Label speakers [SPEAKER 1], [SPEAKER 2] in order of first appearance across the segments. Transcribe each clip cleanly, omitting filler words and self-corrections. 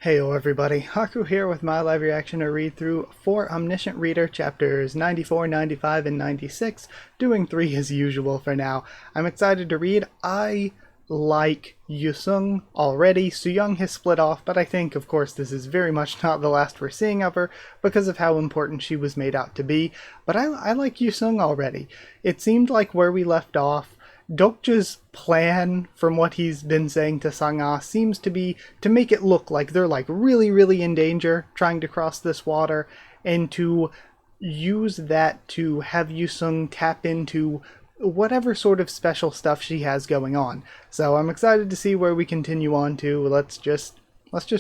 [SPEAKER 1] Heyo everybody, Haku here with my live reaction or read through for Omniscient Reader chapters 94, 95, and 96, doing 3 as usual for now. I'm excited to read. I like Yuseung already. Suyoung has split off, but I think of course this is very much not the last we're seeing of her because of how important she was made out to be. But I like Yuseung already. It seemed like where we left off, Dokja's plan, from what he's been saying to Sang-ah, seems to be to make it look like they're really in danger trying to cross this water, and to use that to have Yuseung tap into whatever sort of special stuff she has going on. So I'm excited to see where we continue on to. Let's just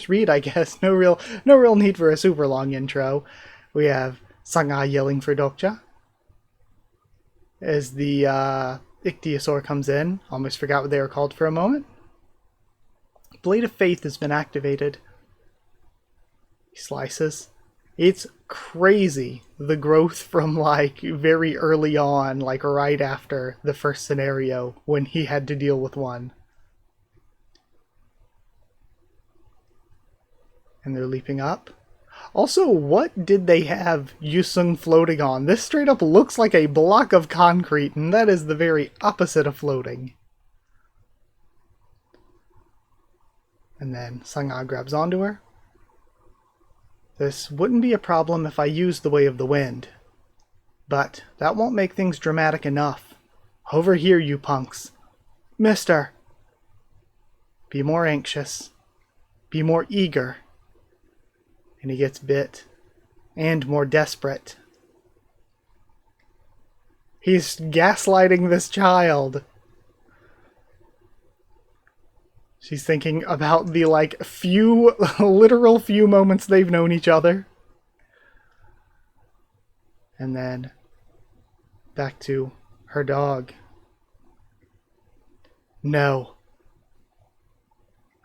[SPEAKER 1] read, I guess. No real need for a super long intro. We have Sang-ah yelling for Dokja as the Ichthyosaur comes in. Almost forgot what they were called for a moment. Blade of Faith has been activated. He slices. It's crazy, the growth from very early on, right after the first scenario when he had to deal with one. And they're leaping up. Also, what did they have Yuseung floating on? This straight up looks like a block of concrete, and that is the very opposite of floating. And then Sang-ah grabs onto her. This wouldn't be a problem if I used the Way of the Wind. But that won't make things dramatic enough. Over here, you punks. Mister! Be more anxious. Be more eager. And he gets bit. And more desperate. He's gaslighting this child. She's thinking about the, literal few moments they've known each other. And then back to her dog. No.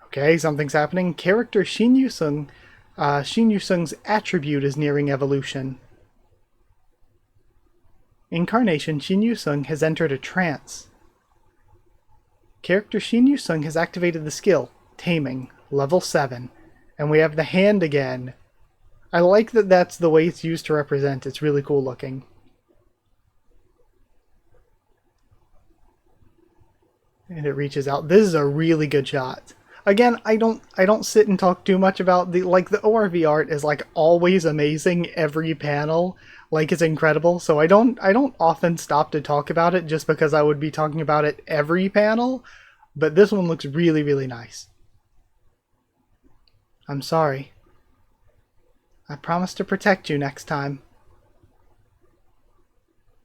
[SPEAKER 1] Okay, something's happening. Character Shin Yuseung's attribute is nearing evolution. Incarnation Shin Yuseung has entered a trance. Character Shin Yuseung has activated the skill, Taming, level 7. And we have the hand again. I like that that's the way it's used to represent. It's really cool looking. And it reaches out. This is a really good shot. Again, I don't sit and talk too much about the ORV art is always amazing every panel. It's incredible. So I don't often stop to talk about it just because I would be talking about it every panel, but this one looks really nice. I'm sorry. I promise to protect you next time.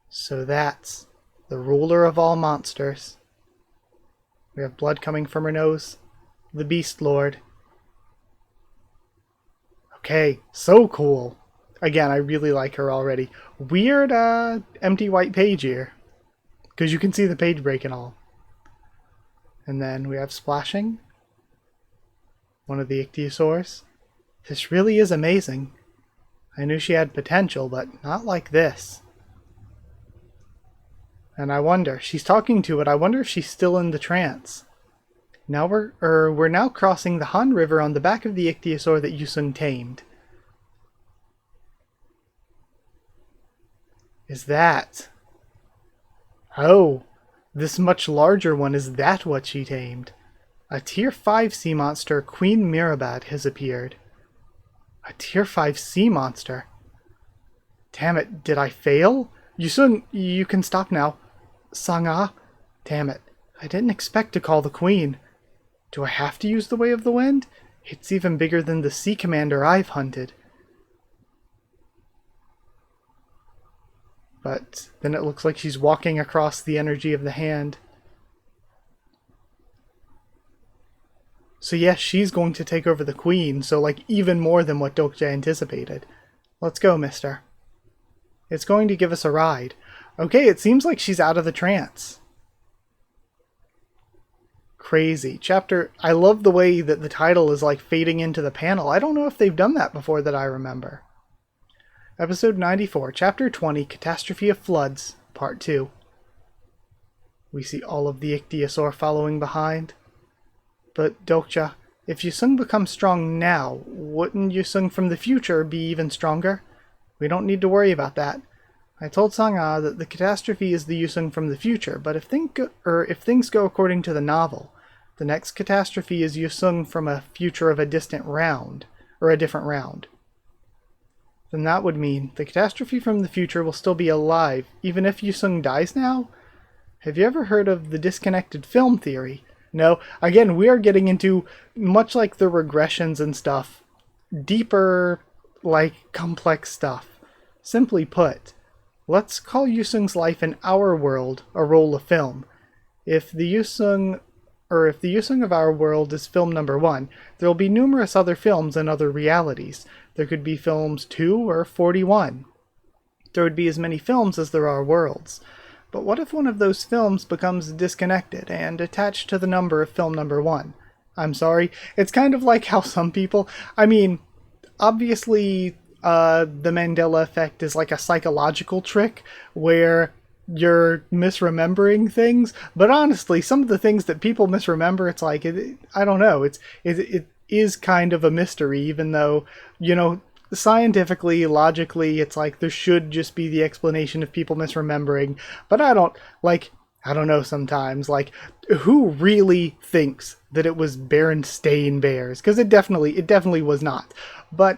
[SPEAKER 1] So that's the ruler of all monsters. We have blood coming from her nose. The Beast Lord. Okay, so cool. Again, I really like her already. Weird empty white page here, because you can see the page break and all. And then we have splashing. One of the Ichthyosaurs. This really is amazing. I knew she had potential, but not like this. And I wonder, she's talking to it. I wonder if she's still in the trance. Now we're now crossing the Han River on the back of the Ichthyosaur that Yuseung tamed. Is that... Oh, this much larger one, is that what she tamed? A Tier 5 sea monster, Queen Mirabad, has appeared. A Tier 5 sea monster? Damn it, did I fail? Yuseung, you can stop now. Sang-ah? Damn it, I didn't expect to call the Queen. Do I have to use the Way of the Wind? It's even bigger than the sea commander I've hunted. But then it looks like she's walking across the energy of the hand. So yes, she's going to take over the Queen, so even more than what Dokja anticipated. Let's go, mister. It's going to give us a ride. Okay, it seems like she's out of the trance. Crazy. Chapter... I love the way that the title is fading into the panel. I don't know if they've done that before that I remember. Episode 94, Chapter 20, Catastrophe of Floods, Part 2. We see all of the Ichthyosaur following behind. But Dokja, If Yuseung becomes strong now, wouldn't Yuseung from the future be even stronger? We don't need to worry about that. I told Sang-ah that the catastrophe is the Yuseung from the future, but if things go according to the novel, the next catastrophe is Yuseung from a future of a different round. Then that would mean the catastrophe from the future will still be alive, even if Yuseung dies now? Have you ever heard of the disconnected film theory? No, again, we are getting into, much like the regressions and stuff, deeper, complex stuff. Simply put, let's call Yuseung's life in our world a roll of film. If the Yuseung of our world is film number 1, there will be numerous other films in other realities. There could be films 2 or 41. There would be as many films as there are worlds. But what if one of those films becomes disconnected and attached to the number of film number 1? I'm sorry, it's kind of like how some people... obviously, the Mandela effect is like a psychological trick where you're misremembering things, but honestly, some of the things that people misremember, it's like, I don't know, it is kind of a mystery, even though, scientifically, logically, it's like there should just be the explanation of people misremembering, but I don't know sometimes, who really thinks that it was Berenstain Bears? Because it definitely was not. But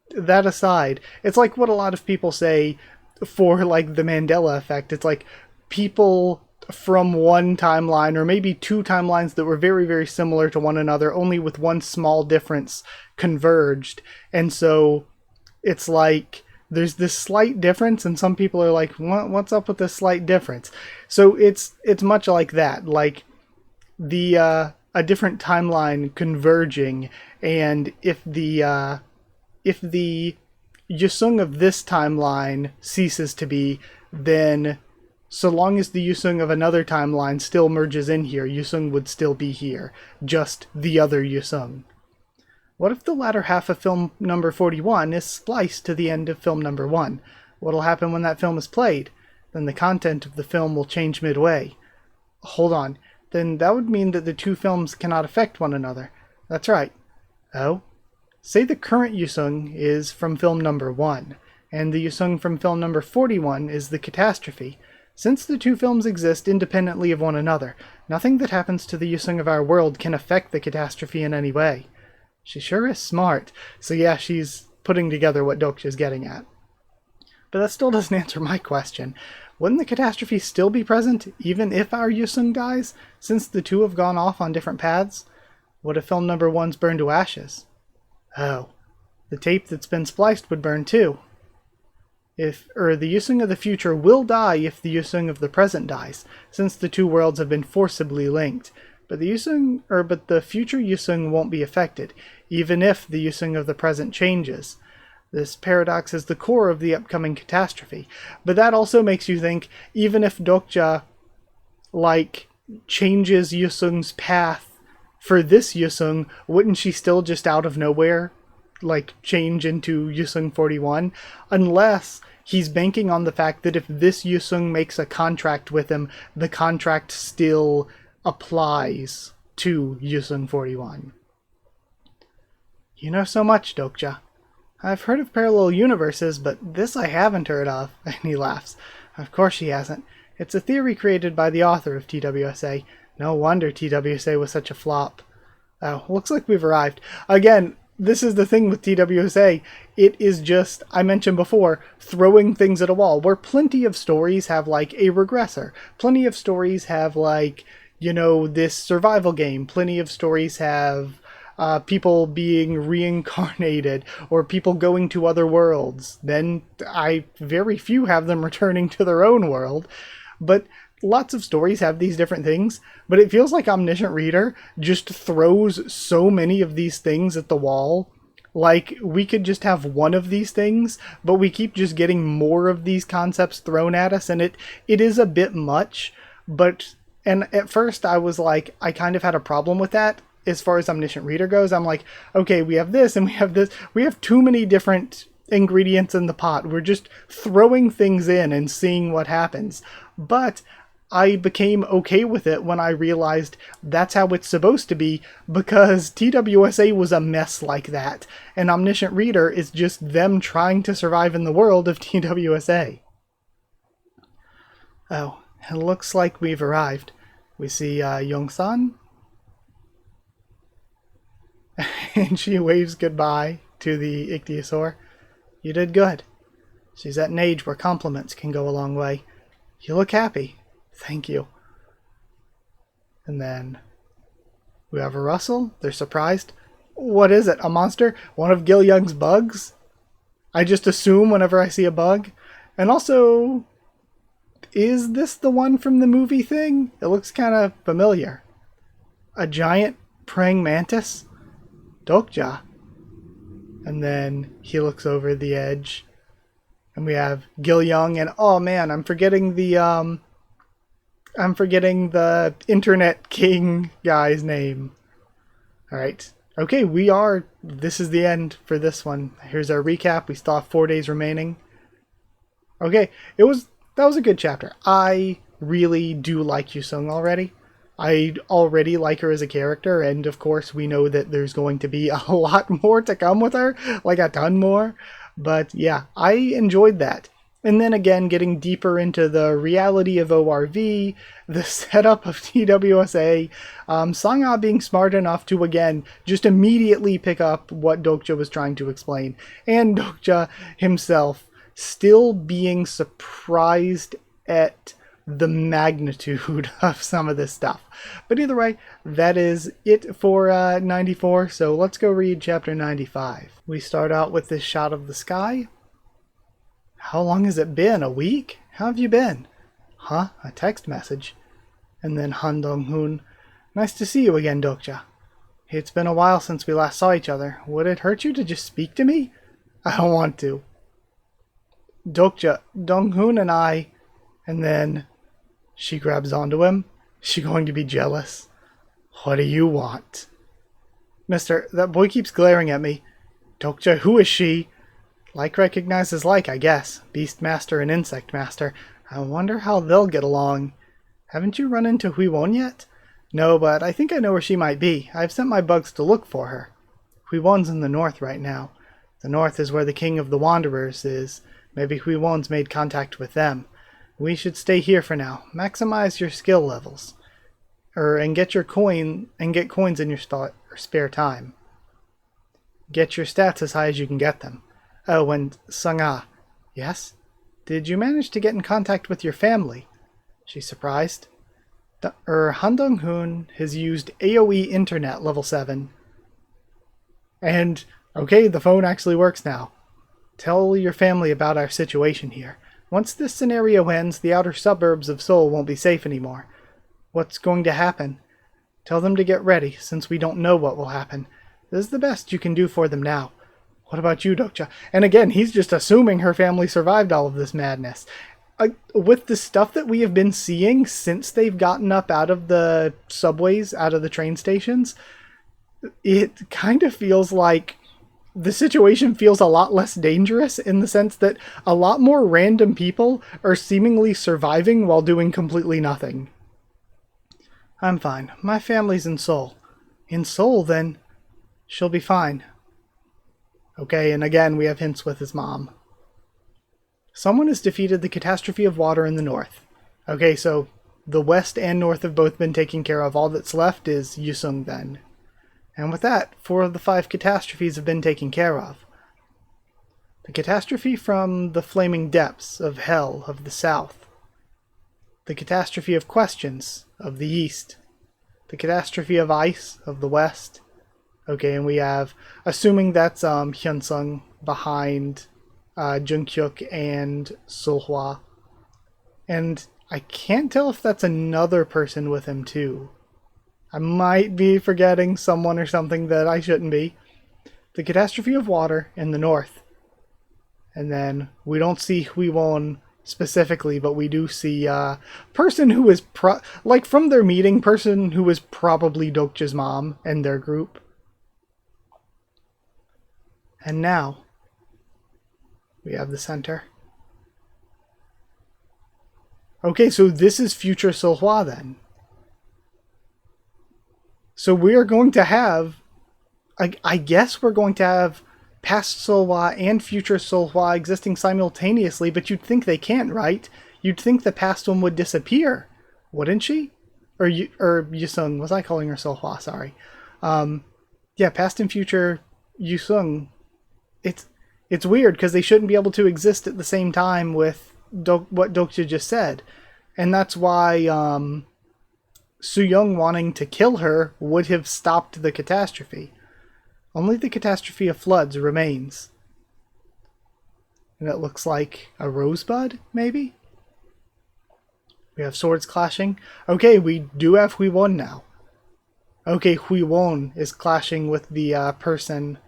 [SPEAKER 1] that aside, it's like what a lot of people say for, the Mandela effect. It's like people from one timeline, or maybe two timelines that were very, very similar to one another, only with one small difference, converged. And so it's like there's this slight difference, and some people are like, what's up with this slight difference? So it's much like that, like a different timeline converging, and if the Yuseung of this timeline ceases to be, then so long as the Yuseung of another timeline still merges in here, Yuseung would still be here, just the other Yuseung. What if the latter half of film number 41 is spliced to the end of film number 1? What'll happen when that film is played? Then the content of the film will change midway. Hold on, then that would mean that the two films cannot affect one another. That's right. Oh? Say the current Yuseung is from film number 1, and the Yuseung from film number 41 is the catastrophe. Since the two films exist independently of one another, nothing that happens to the Yuseung of our world can affect the catastrophe in any way. She sure is smart. So yeah, she's putting together what Dokja's getting at. But that still doesn't answer my question. Wouldn't the catastrophe still be present, even if our Yuseung dies, since the two have gone off on different paths? What if film number 1's burned to ashes? Oh, the tape that's been spliced would burn too. The Yuseung of the future will die if the Yuseung of the present dies, since the two worlds have been forcibly linked. But the future Yuseung won't be affected, even if the Yuseung of the present changes. This paradox is the core of the upcoming catastrophe. But that also makes you think, even if Dokja, changes Yuseung's path for this Yuseung, wouldn't she still just out of nowhere, change into Yuseung 41? Unless he's banking on the fact that if this Yuseung makes a contract with him, the contract still applies to Yuseung 41. You know so much, Dokja. I've heard of parallel universes, but this I haven't heard of. And he laughs. Of course she hasn't. It's a theory created by the author of TWSA. No wonder TWSA was such a flop. Oh, looks like we've arrived. Again, this is the thing with TWSA. It is just, I mentioned before, throwing things at a wall, where plenty of stories have, a regressor. Plenty of stories have, this survival game. Plenty of stories have people being reincarnated, or people going to other worlds. Then very few have them returning to their own world. But lots of stories have these different things, but it feels like Omniscient Reader just throws so many of these things at the wall. We could just have one of these things, but we keep just getting more of these concepts thrown at us, and it is a bit much. And at first I was like, I kind of had a problem with that as far as Omniscient Reader goes. I'm like, okay, we have this and we have this. We have too many different ingredients in the pot. We're just throwing things in and seeing what happens. But I became okay with it when I realized that's how it's supposed to be, because TWSA was a mess like that, and Omniscient Reader is just them trying to survive in the world of TWSA. Oh, it looks like we've arrived. We see Yuseung, and she waves goodbye to the ichthyosaur. You did good. She's at an age where compliments can go a long way. You look happy. Thank you. And then we have a rustle. They're surprised. What is it? A monster? One of Gil Young's bugs? I just assume whenever I see a bug. And also, is this the one from the movie thing? It looks kind of familiar. A giant praying mantis? Dokja. And then he looks over the edge. And we have Gil Young, and oh man, I'm forgetting the internet king guy's name. Alright. Okay, this is the end for this one. Here's our recap. We still have 4 days remaining. Okay, that was a good chapter. I really do like Yuseung already. I already like her as a character, and of course we know that there's going to be a lot more to come with her, like a ton more. But yeah, I enjoyed that. And then again, getting deeper into the reality of ORV, the setup of TWSA, Sangha being smart enough to, again, just immediately pick up what Dokja was trying to explain. And Dokja himself still being surprised at the magnitude of some of this stuff. But either way, that is it for 94, so let's go read chapter 95. We start out with this shot of the sky. How long has it been? A week? How have you been? Huh? A text message. And then Han Dong-hoon. Nice to see you again, Dokja. It's been a while since we last saw each other. Would it hurt you to just speak to me? I don't want to. Dokja, Dong-hoon and I... And then she grabs onto him. Is she going to be jealous? What do you want? Mister, that boy keeps glaring at me. Dokja, who is she? Like recognizes like, I guess. Beast Master and Insect Master. I wonder how they'll get along. Haven't you run into Huiwon yet? No, but I think I know where she might be. I've sent my bugs to look for her. Huiwon's in the north right now. The north is where the King of the Wanderers is. Maybe Huiwon's made contact with them. We should stay here for now. Maximize your skill levels. And get coins in your spare time. Get your stats as high as you can get them. Oh, and Sangha. Yes? Did you manage to get in contact with your family? She's surprised. Han Dong-hoon has used AoE Internet level 7. And, okay, the phone actually works now. Tell your family about our situation here. Once this scenario ends, the outer suburbs of Seoul won't be safe anymore. What's going to happen? Tell them to get ready, since we don't know what will happen. This is the best you can do for them now. What about you, Dokja? And again, he's just assuming her family survived all of this madness. With the stuff that we have been seeing since they've gotten up out of the subways, out of the train stations, it kind of feels like the situation feels a lot less dangerous, in the sense that a lot more random people are seemingly surviving while doing completely nothing. I'm fine. My family's in Seoul. In Seoul, then? She'll be fine. Okay, and again we have hints with his mom. Someone has defeated the catastrophe of water in the north. Okay, so the west and north have both been taken care of. All that's left is Yuseung then. And with that, 4 of the 5 catastrophes have been taken care of. The catastrophe from the flaming depths of hell of the south. The catastrophe of questions of the east. The catastrophe of ice of the west. Okay, and we have, assuming that's Hyunsung behind Junghyuk and Sulhwa. And I can't tell if that's another person with him too. I might be forgetting someone or something that I shouldn't be. The catastrophe of water in the north. And then we don't see Huiwon specifically, but we do see person who is like from their meeting, person who is probably Dokja's mom and their group. And now we have the center. Okay, so this is future Seohwa then. So we are going to have, I guess we're going to have past Seohwa and future Seohwa existing simultaneously, but you'd think they can't, right? You'd think the past one would disappear, wouldn't she? Or Yuseung, was I calling her Seohwa? Sorry. Yeah, past and future Yuseung. It's weird because they shouldn't be able to exist at the same time with what Dokja just said. And that's why Soo-young wanting to kill her would have stopped the catastrophe. Only the catastrophe of floods remains. And it looks like a rosebud, maybe? We have swords clashing. Okay, we do have Huiwon now. Okay, Huiwon is clashing with the person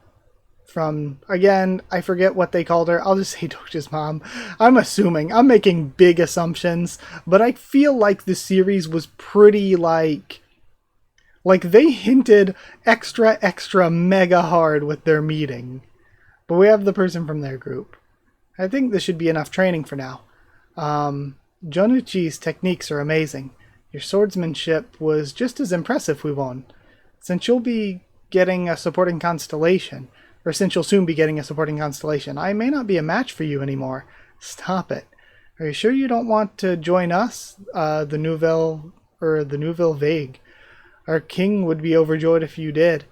[SPEAKER 1] from, again, I forget what they called her. I'll just say Dokja's mom. I'm assuming. I'm making big assumptions. But I feel like the series was pretty like they hinted extra mega hard with their meeting. But we have the person from their group. I think this should be enough training for now. Jonuchi's techniques are amazing. Your swordsmanship was just as impressive, Huiwon. Since you'll be getting a supporting constellation, or since you'll soon be getting a supporting constellation, I may not be a match for you anymore. Stop it. Are you sure you don't want to join us, the Nouvelle Vague? Our king would be overjoyed if you did.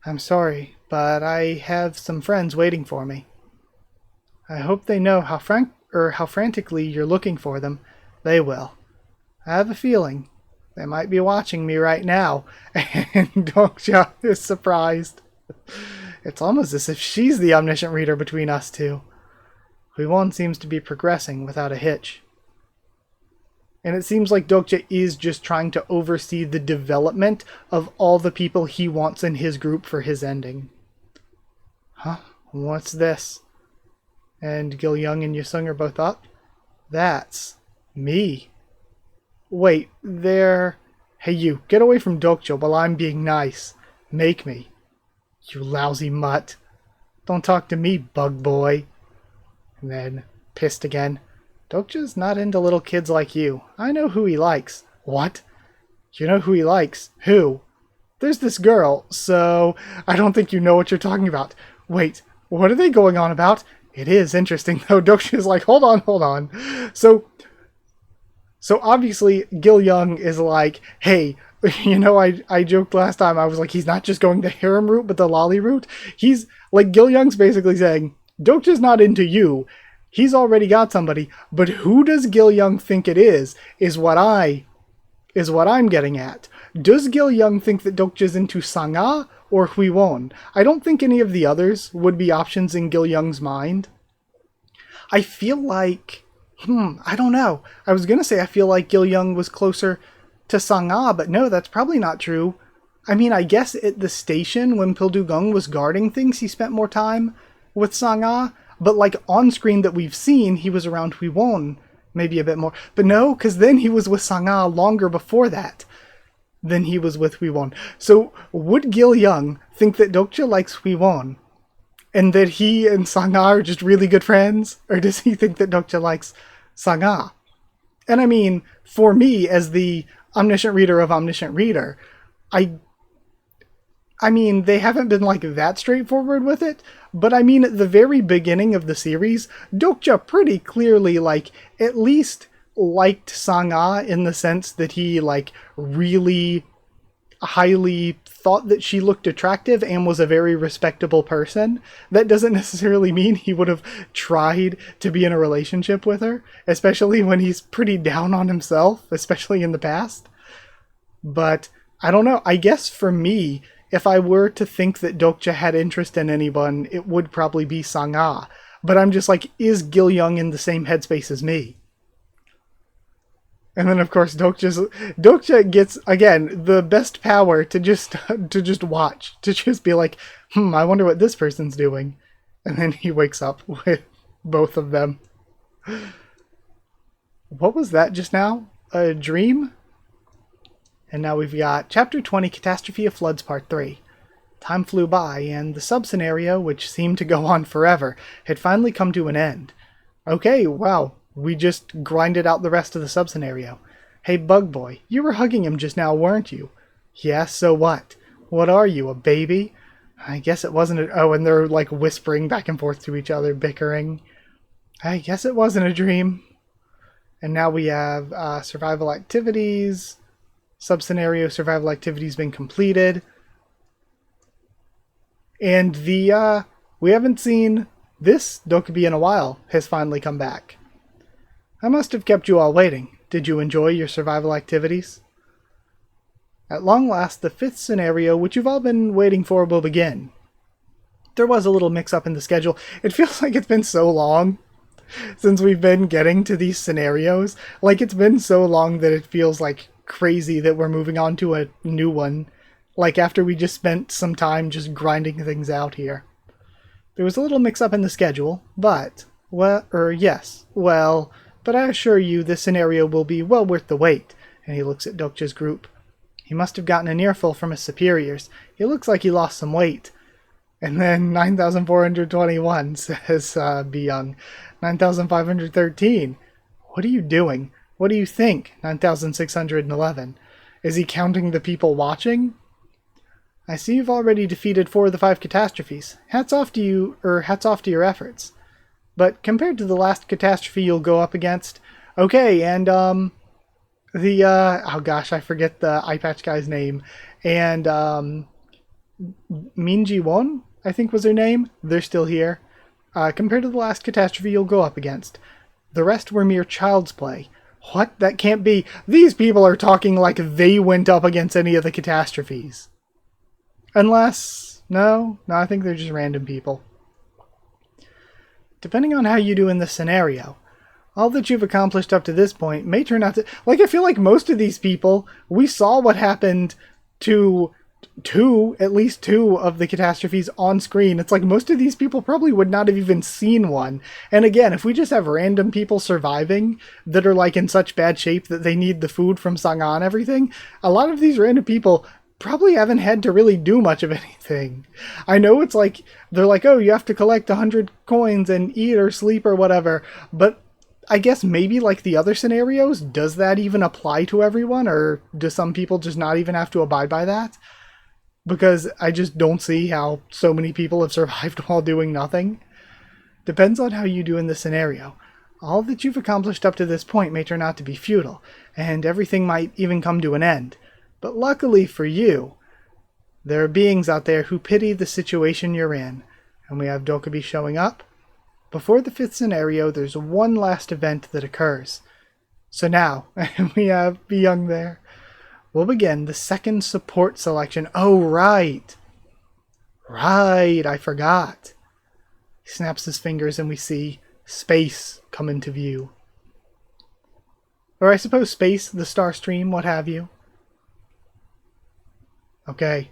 [SPEAKER 1] I'm sorry, but I have some friends waiting for me. I hope they know how frantically you're looking for them. They will. I have a feeling they might be watching me right now. And Dokja is surprised. It's almost as if she's the omniscient reader between us two. Huiwon seems to be progressing without a hitch. And it seems like Dokja is just trying to oversee the development of all the people he wants in his group for his ending. Huh? What's this? And Gil-young and Yuseung are both up? That's me. Wait, they're... Hey you, get away from Dokja while I'm being nice. Make me. You lousy mutt. Don't talk to me, bug boy. And then, pissed again. Dokja's not into little kids like you. I know who he likes. What? You know who he likes? Who? There's this girl, so I don't think you know what you're talking about. Wait, what are they going on about? It is interesting, though. Dokja's like, hold on. So obviously, Gil-young is like, hey, you know, I joked last time, I was like, he's not just going the harem route, but the lolly route. He's, like, Gil-young's basically saying, Dokja's not into you. He's already got somebody, but who does Gil-young think it is what I'm getting at. Does Gil-young think that Dokja's into Sangha or Huiwon? I don't think any of the others would be options in Gil-young's mind. I feel like... I don't know. I was going to say I feel like Gil-young was closer to Sangha, but no, that's probably not true. I mean, I guess at the station when Pildu-gung was guarding things, he spent more time with Sangha, but like on screen that we've seen, he was around Huiwon maybe a bit more. But no, because then he was with Sangha longer before that than he was with Huiwon. So would Gil-young think that Dokja likes Huiwon and that he and Sangha are just really good friends? Or does he think that Dokja likes Sangha? And I mean, for me, as the omniscient reader of Omniscient Reader, I mean, they haven't been like that straightforward with it, but I mean, at the very beginning of the series, Dokja pretty clearly, like, at least liked Sangha in the sense that he, like, really highly thought that she looked attractive and was a very respectable person. That doesn't necessarily mean he would have tried to be in a relationship with her, especially when he's pretty down on himself, especially in the past. But I don't know. I guess for me, if I were to think that Dokja had interest in anyone, it would probably be Sangha. But I'm just like, is Gil-young in the same headspace as me? And then, of course, Dokja gets, again, the best power to just watch. To just be like, I wonder what this person's doing. And then he wakes up with both of them. What was that just now? A dream? And now we've got Chapter 20, Catastrophe of Floods Part 3. Time flew by, and the sub-scenario, which seemed to go on forever, had finally come to an end. Okay, wow. we just grinded out the rest of the sub-scenario. Hey, Bug Boy, you were hugging him just now, weren't you? Yes, so what? What are you, a baby? I guess it wasn't a... Oh, and they're like whispering back and forth to each other, bickering. I guess it wasn't a dream. And now we have survival activities. Sub-scenario survival activities been completed. And the, we haven't seen this Dokja in a while has finally come back. I must have kept you all waiting. Did you enjoy your survival activities? At long last, the 5th scenario, which you've all been waiting for, will begin. There was a little mix-up in the schedule. It feels like it's been so long since we've been getting to these scenarios. Like, it's been so long that it feels like crazy that we're moving on to a new one. Like, after we just spent some time just grinding things out here. There was a little mix-up in the schedule, but... but I assure you this scenario will be well worth the wait. And he looks at Dokja's group. He must have gotten an earful from his superiors. He looks like he lost some weight. And then 9,421, says Yuseung. 9,513. What are you doing? What do you think? 9,611. Is he counting the people watching? I see you've already defeated 4 of the 5 catastrophes. Hats off to you, hats off to your efforts. But compared to the last catastrophe you'll go up against... Okay, and, oh gosh, I forget the eye patch guy's name. And, Minji Won, I think was her name. They're still here. Compared to the last catastrophe you'll go up against. The rest were mere child's play. What? That can't be. These people are talking like they went up against any of the catastrophes. Unless... No, I think they're just random people. Depending on how you do in this scenario, all that you've accomplished up to this point may turn out to... Like, I feel like most of these people, we saw what happened to at least two of the catastrophes on screen. It's like most of these people probably would not have even seen one. And again, if we just have random people surviving that are like in such bad shape that they need the food from Sangha and everything, a lot of these random people probably haven't had to really do much of anything. I know it's like, they're like, oh, you have to collect 100 coins and eat or sleep or whatever, but I guess maybe like the other scenarios, does that even apply to everyone, or do some people just not even have to abide by that? Because I just don't see how so many people have survived while doing nothing. Depends on how you do in this scenario. All that you've accomplished up to this point may turn out to be futile, and everything might even come to an end. But luckily for you, there are beings out there who pity the situation you're in. And we have Dokja showing up. Before the 5th scenario, there's one last event that occurs. So now, we have Yuseung there. We'll begin the 2nd support selection. Oh, right. Right, I forgot. He snaps his fingers and we see space come into view. Or I suppose space, the star stream, what have you. Okay.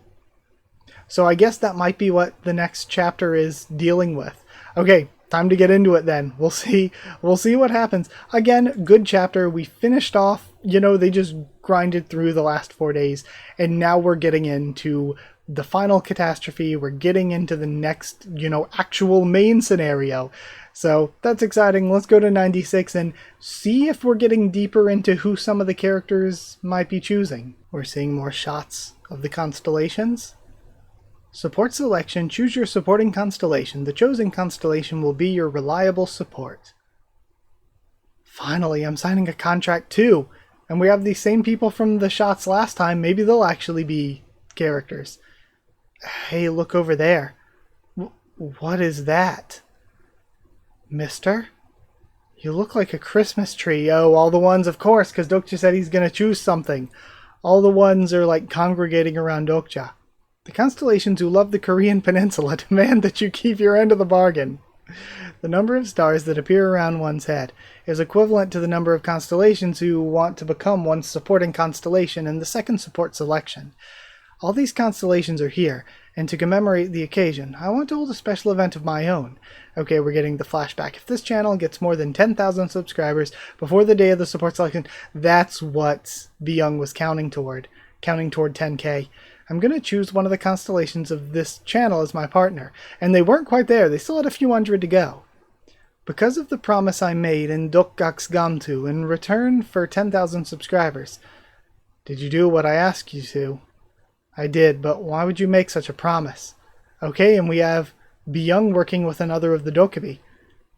[SPEAKER 1] So I guess that might be what the next chapter is dealing with. Okay, time to get into it then. We'll see what happens. Again, good chapter. We finished off, they just grinded through the last 4 days, and now we're getting into the final catastrophe. We're getting into the next, actual main scenario. So that's exciting. Let's go to 96 and see if we're getting deeper into who some of the characters might be choosing. We're seeing more shots of the constellations. Support selection. Choose your supporting constellation. The chosen constellation will be your reliable support. Finally, I'm signing a contract too. And we have these same people from the shots last time. Maybe they'll actually be characters. Hey, look over there. What is that? Mister? You look like a Christmas tree. Oh, all the ones, of course, because Dokja said he's going to choose something. All the ones are like congregating around Dokja. The constellations who love the Korean peninsula demand that you keep your end of the bargain. The number of stars that appear around one's head is equivalent to the number of constellations who want to become one's supporting constellation in the 2nd support selection. All these constellations are here, and to commemorate the occasion, I want to hold a special event of my own. Okay, we're getting the flashback. If this channel gets more than 10,000 subscribers before the day of the support selection, that's what Yuseung was counting toward 10k. I'm going to choose one of the constellations of this channel as my partner. And they weren't quite there. They still had a few hundred to go. Because of the promise I made in Dokjak's Gamtu in return for 10,000 subscribers. Did you do what I asked you to? I did, but why would you make such a promise? Okay, and we have Byung working with another of the Dokkaebi.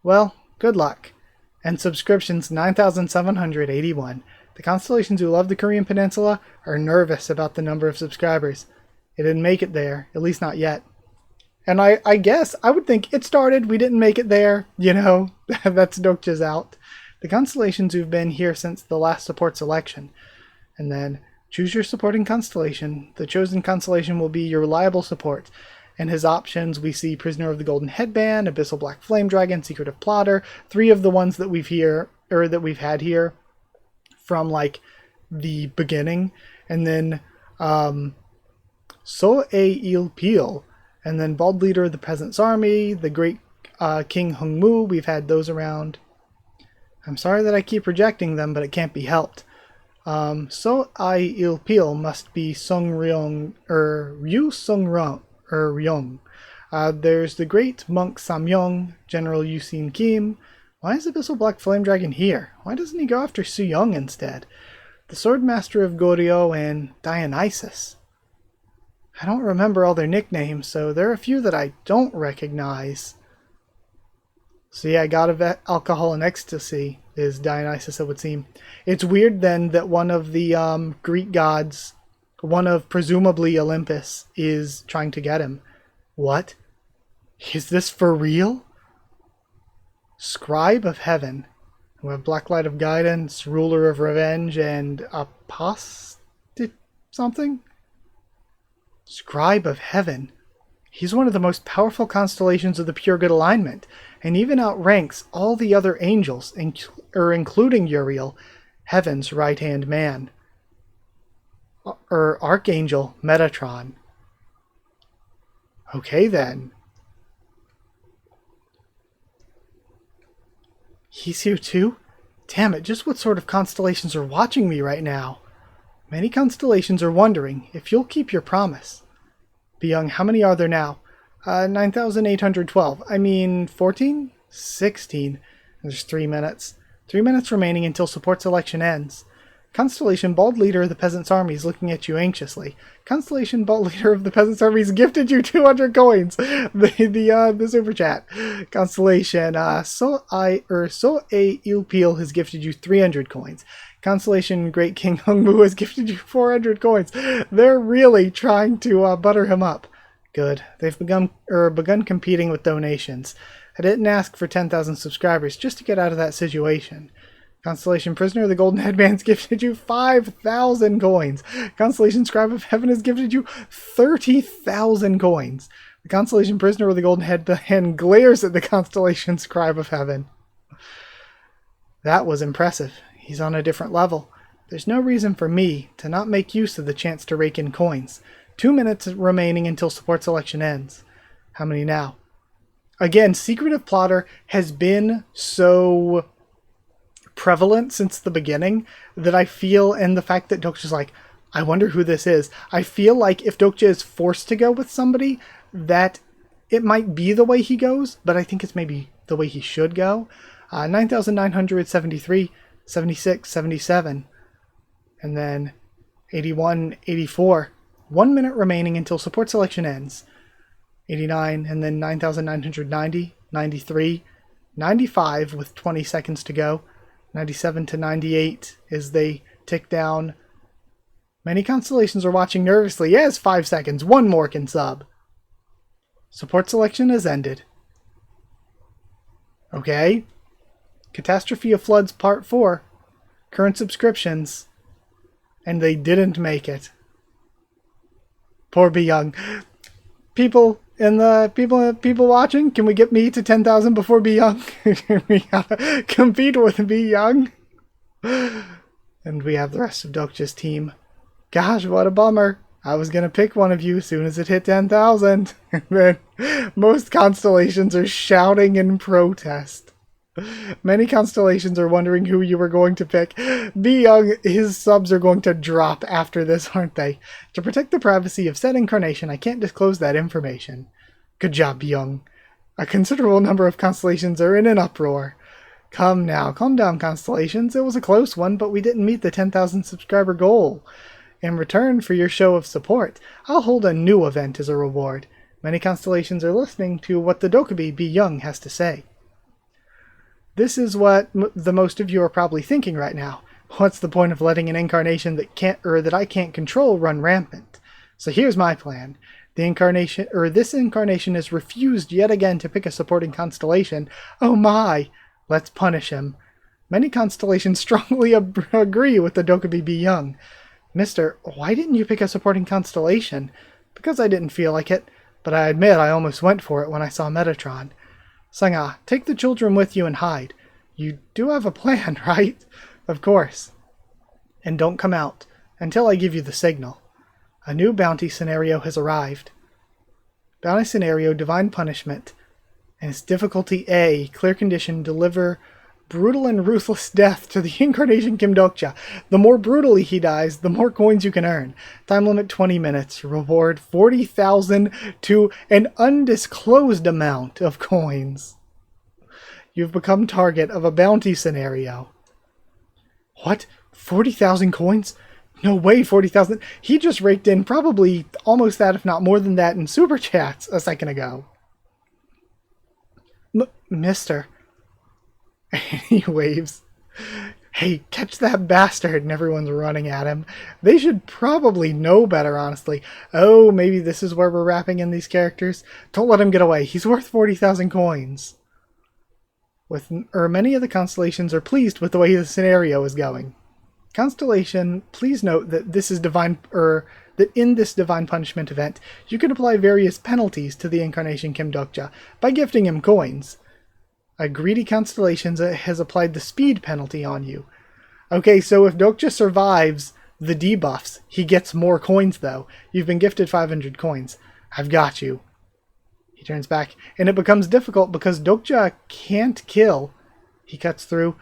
[SPEAKER 1] Well, good luck. And subscriptions 9,781. The constellations who love the Korean Peninsula are nervous about the number of subscribers. It didn't make it there, at least not yet. And I guess, I would think it started, we didn't make it there, you know, that's Dokja's out. The constellations who've been here since the last support selection. And then, choose your supporting constellation. The chosen constellation will be your reliable support. And his options, we see Prisoner of the Golden Headband, Abyssal Black Flame Dragon, Secretive Plotter, 3 of the ones that we've had here from like the beginning. And then So-A-Il Peel. And then Bald Leader of the Peasants' Army, the Great King Hung-Mu, we've had those around. I'm sorry that I keep rejecting them, but it can't be helped. So-A-Il Peel must be Sung-Ryong, Ryong. There's the Great Monk Samyong, General Yuseung Kim. Why is Abyssal Black Flame Dragon here? Why doesn't he go after Suyong instead? The Swordmaster of Goryeo and Dionysus. I don't remember all their nicknames, so there are a few that I don't recognize. So yeah, God of Alcohol and Ecstasy is Dionysus, it would seem. It's weird then that one of the Greek gods, one of presumably Olympus, is trying to get him. What? Is this for real? Scribe of Heaven. We have Blacklight of Guidance, Ruler of Revenge, and Apostate something? Scribe of Heaven. He's one of the most powerful constellations of the Pure Good Alignment, and even outranks all the other angels, including Uriel, Heaven's right-hand man. Archangel Metatron. Okay then. He's here too? Damn it, just what sort of constellations are watching me right now? Many constellations are wondering if you'll keep your promise. Byung, how many are there now? 9,812. I mean, 14? 16. There's 3 minutes. 3 minutes remaining until support selection ends. Constellation Bald Leader of the Peasants' Army is looking at you anxiously. Constellation Bald Leader of the Peasants' Army has gifted you 200 coins. The super chat. Constellation So-A-Il Peel has gifted you 300 coins. Constellation Great King Hung-Mu has gifted you 400 coins. They're really trying to butter him up. Good. They've begun competing with donations. I didn't ask for 10,000 subscribers just to get out of that situation. Constellation Prisoner of the Golden Headband's gifted you 5,000 coins. Constellation Scribe of Heaven has gifted you 30,000 coins. The Constellation Prisoner of the Golden Headband glares at the Constellation Scribe of Heaven. That was impressive. He's on a different level. There's no reason for me to not make use of the chance to rake in coins. 2 minutes remaining until support selection ends. How many now? Again, Secretive Plotter has been so prevalent since the beginning that I feel, and the fact that Dokja's like, I wonder who this is. I feel like if Dokja is forced to go with somebody, that it might be the way he goes, but I think it's maybe the way he should go. 9,973, 76, 77, and then 81, 84. 1 minute remaining until support selection ends. 89, and then 9,990, 93, 95 with 20 seconds to go. 97 to 98 as they tick down. Many constellations are watching nervously. Yes, 5 seconds. One more can sub. Support selection has ended. Okay. Catastrophe of Floods Part 4. Current subscriptions. And they didn't make it. Poor Byung. People watching, can we get me to 10,000 before Byung? We gotta compete with Byung. And we have the rest of Dokja's team. Gosh, what a bummer. I was gonna pick one of you as soon as it hit 10,000. And then most constellations are shouting in protest. Many constellations are wondering who you were going to pick. Byung, his subs are going to drop after this, aren't they? To protect the privacy of said incarnation, I can't disclose that information. Good job, Byung. A considerable number of constellations are in an uproar. Come now, calm down, constellations. It was a close one, but we didn't meet the 10,000 subscriber goal. In return for your show of support, I'll hold a new event as a reward. Many constellations are listening to what the Dokja Yuseung has to say. This is what the most of you are probably thinking right now. What's the point of letting an incarnation that I can't control run rampant? So here's my plan. This incarnation has refused yet again to pick a supporting constellation. Oh my! Let's punish him. Many constellations strongly agree with the Dokja Yuseung. Mister, why didn't you pick a supporting constellation? Because I didn't feel like it, but I admit I almost went for it when I saw Metatron. Sangha, take the children with you and hide. You do have a plan, right? Of course. And don't come out until I give you the signal. A new bounty scenario has arrived. Bounty scenario Divine Punishment. And its difficulty A, clear condition, deliver brutal and ruthless death to the incarnation Kim Dokja. The more brutally he dies, the more coins you can earn. Time limit 20 minutes. Reward 40,000 to an undisclosed amount of coins. You've become target of a bounty scenario. What? 40,000 coins? No way, 40,000. He just raked in probably almost that, if not more than that, in super chats a second ago. Mister. He waves. Hey, catch that bastard, and everyone's running at him. They should probably know better, honestly. Oh, maybe this is where we're wrapping in these characters. Don't let him get away. He's worth 40,000 coins. Many of the constellations are pleased with the way the scenario is going. Constellation, please note that that in this Divine Punishment event, you can apply various penalties to the incarnation Kim Dokja by gifting him coins. A greedy constellation has applied the speed penalty on you. Okay, so if Dokja survives the debuffs, he gets more coins though. You've been gifted 500 coins. I've got you. He turns back, and it becomes difficult because Dokja can't kill. He cuts through.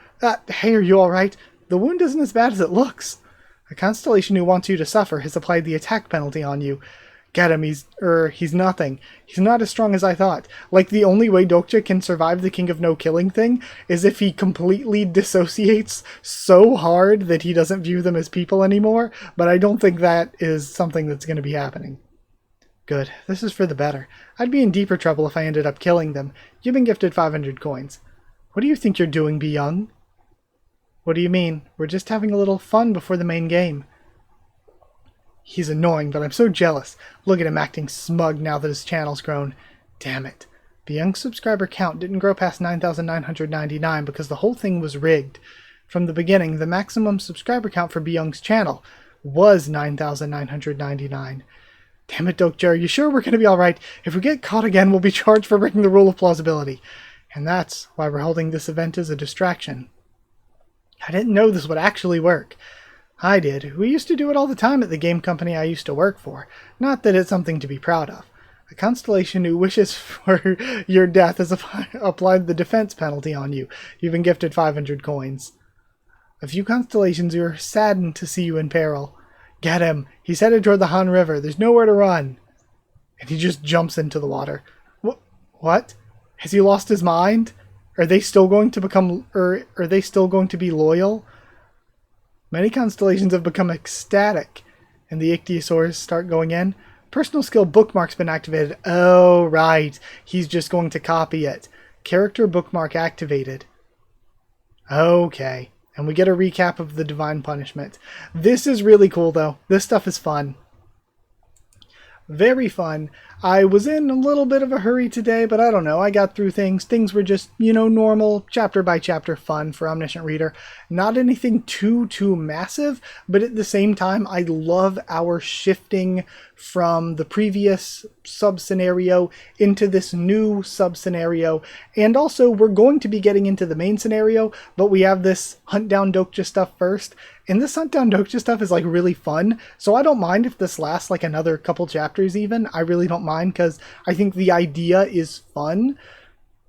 [SPEAKER 1] Hey, are you alright? The wound isn't as bad as it looks. A constellation who wants you to suffer has applied the attack penalty on you. Get him, he's nothing. He's not as strong as I thought. Like, the only way Dokja can survive the King of No Killing thing is if he completely dissociates so hard that he doesn't view them as people anymore, but I don't think that is something that's going to be happening. Good, this is for the better. I'd be in deeper trouble if I ended up killing them. You've been gifted 500 coins. What do you think you're doing, Yuseung? What do you mean? We're just having a little fun before the main game. He's annoying, but I'm so jealous. Look at him acting smug now that his channel's grown. Damn it. The Yuseung subscriber count didn't grow past 9,999 because the whole thing was rigged. From the beginning, the maximum subscriber count for Yuseung's channel was 9,999. Damn it, Dokja, are you sure we're going to be alright? If we get caught again, we'll be charged for breaking the rule of plausibility. And that's why we're holding this event as a distraction. I didn't know this would actually work. I did. We used to do it all the time at the game company I used to work for. Not that it's something to be proud of. A constellation who wishes for your death has applied the defense penalty on you. You've been gifted 500 coins. A few constellations who are saddened to see you in peril. Get him! He's headed toward the Han River. There's nowhere to run. And he just jumps into the water. What? Has he lost his mind? Are they still going to be loyal? Many constellations have become ecstatic, and the ichthyosaurs start going in. Personal skill bookmark's been activated. Oh, right. He's just going to copy it. Character bookmark activated. Okay. And we get a recap of the Divine Punishment. This is really cool, though. This stuff is fun. Very fun. I was in a little bit of a hurry today, but I don't know. I got through things. Things were just, normal, chapter by chapter fun for Omniscient Reader. Not anything too massive, but at the same time, I love our shifting from the previous sub-scenario into this new sub-scenario. And also, we're going to be getting into the main scenario, but we have this Hunt Down Dokja stuff first. And this Hunt Down Dokja stuff is like really fun, so I don't mind if this lasts like another couple chapters even. I really don't mind because I think the idea is fun,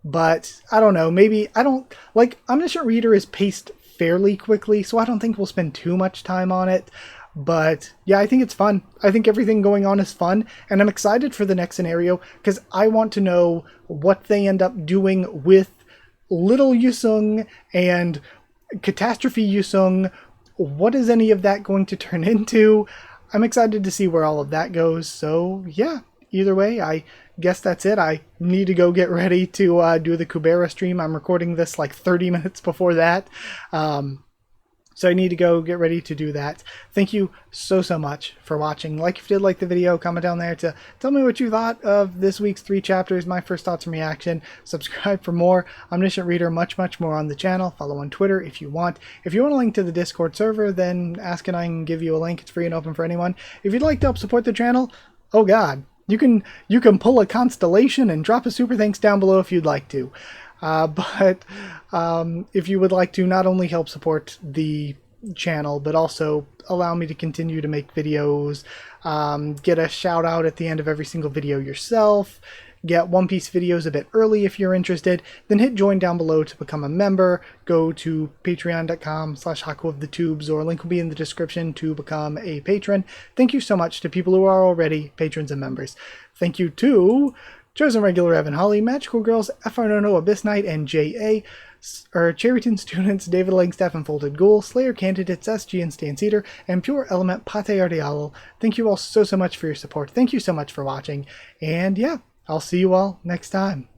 [SPEAKER 1] but I don't know, maybe Omniscient Reader is paced fairly quickly, so I don't think we'll spend too much time on it, But yeah, I think it's fun. I think everything going on is fun, and I'm excited for the next scenario because I want to know what they end up doing with little Yuseung and Catastrophe Yuseung. What is any of that going to turn into? I'm excited to see where all of that goes. So yeah, either way, I guess that's it. I need to go get ready to do the Kubera stream. I'm recording this like 30 minutes before that. So I need to go get ready to do that. Thank you so much for watching. Like if you did like the video, comment down there to tell me what you thought of this week's 3 chapters, my first thoughts and reaction. Subscribe for more Omniscient Reader, much more on the channel. Follow on Twitter if you want. If you want a link to the Discord server, then ask and I can give you a link. It's free and open for anyone. If you'd like to help support the channel, oh god, you can pull a constellation and drop a super thanks down below if you'd like to. But if you would like to not only help support the channel, but also allow me to continue to make videos, get a shout out at the end of every single video yourself, get One Piece videos a bit early if you're interested, then hit join down below to become a member. Go to patreon.com/HakuOfTheTubes, or link will be in the description to become a patron. Thank you so much to people who are already patrons and members. Thank you to Chosen Regular Evan Holly, Magical Girls, FRNO, Abyss Knight, and JA, Cherryton Students, David Langstaff and Folded Ghoul, Slayer Candidates, SG and Stan Cedar, and Pure Element Pate Ardialo. Thank you all so much for your support. Thank you so much for watching. And yeah, I'll see you all next time.